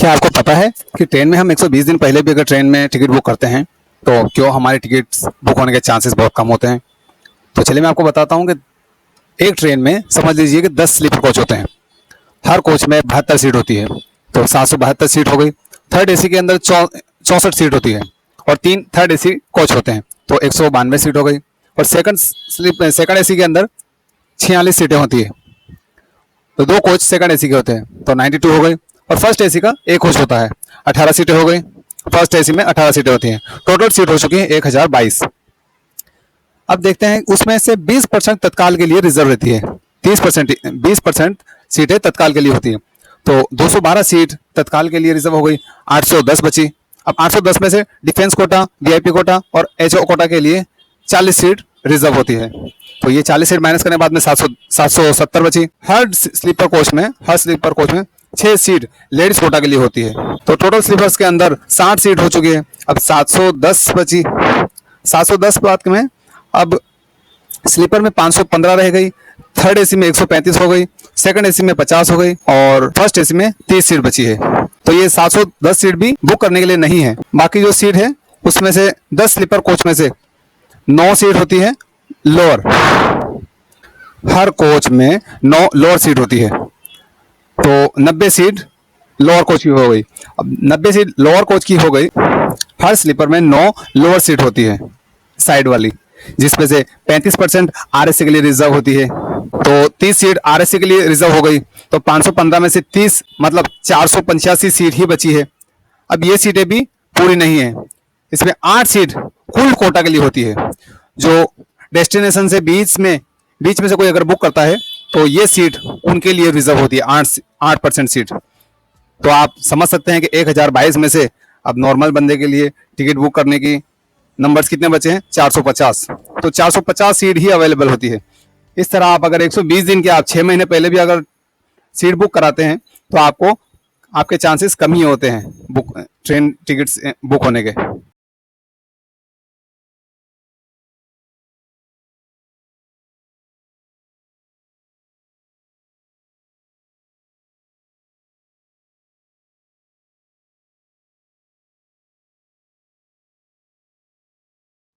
क्या आपको पता है कि ट्रेन में हम 120 दिन पहले भी अगर ट्रेन में टिकट बुक करते हैं तो क्यों हमारे टिकट्स बुक होने के चांसेस बहुत कम होते हैं। तो चलिए मैं आपको बताता हूँ कि एक ट्रेन में समझ लीजिए कि 10 स्लीपर कोच होते हैं। हर कोच में 72 सीट होती है, तो 772 सीट हो गई। थर्ड एसी के अंदर 64 सीट होती है और 3 थर्ड एसी कोच होते हैं, तो 192 सीट हो गई। और सेकंड एसी के अंदर 46 सीटें होती है, तो 2 कोच सेकंड एसी के होते हैं, तो 92 हो गई। और फर्स्ट एसी का एक कोच होता है, 18 सीटें हो गई। फर्स्ट एसी में 18 सीटें होती हैं। टोटल सीट हो चुकी है 1022। अब देखते हैं उसमें से 20% तत्काल के लिए रिजर्व रहती है। 20% सीटें तत्काल के लिए होती है, तो 212 सीट तत्काल के लिए रिजर्व हो गई। 810 बची। अब 810 में से डिफेंस कोटा, वीआईपी कोटा और एचओ कोटा के लिए 40 सीट रिजर्व होती है, तो ये 40 सीट माइनस करने के बाद में 770 बची। हर स्लीपर कोच में 6 सीट लेडीज कोटा के लिए होती है, तो टोटल स्लीपर्स के अंदर 60 सीट हो चुकी है। अब 710 बची। 710 बाद में अब स्लीपर में 515 रह गई। थर्ड एसी में 135 हो गई। सेकंड एसी में 50 हो गई और फर्स्ट एसी में 30 सीट बची है। तो ये 710 सीट भी बुक करने के लिए नहीं है। बाकी जो सीट है उसमें से 10 स्लीपर कोच में से 9 सीट होती है लोअर। हर कोच में 9 लोअर सीट होती है, तो 90 सीट लोअर कोच की हो गई। अब 90 सीट लोअर कोच की हो गई। हर स्लीपर में 9 लोअर सीट होती है साइड वाली, जिसमें से 35% आरएससी के लिए रिजर्व होती है, तो 30 सीट आरएससी के लिए रिजर्व हो गई। तो 515 में से 30 मतलब 485 सीट ही बची है। अब ये सीटें भी पूरी नहीं है। इसमें 8 सीट कुल कोटा के लिए होती है, जो डेस्टिनेशन से बीच में से कोई अगर बुक करता है तो ये सीट उनके लिए रिजर्व होती है, 8% सीट। तो आप समझ सकते हैं कि 1022 में से अब नॉर्मल बंदे के लिए टिकट बुक करने की नंबर्स कितने बचे हैं? 450। तो 450 सीट ही अवेलेबल होती है। इस तरह आप अगर 120 दिन के आप 6 महीने पहले भी अगर सीट बुक कराते हैं तो आपके चांसेस कम ही होते हैं ट्रेन टिकट्स बुक होने के।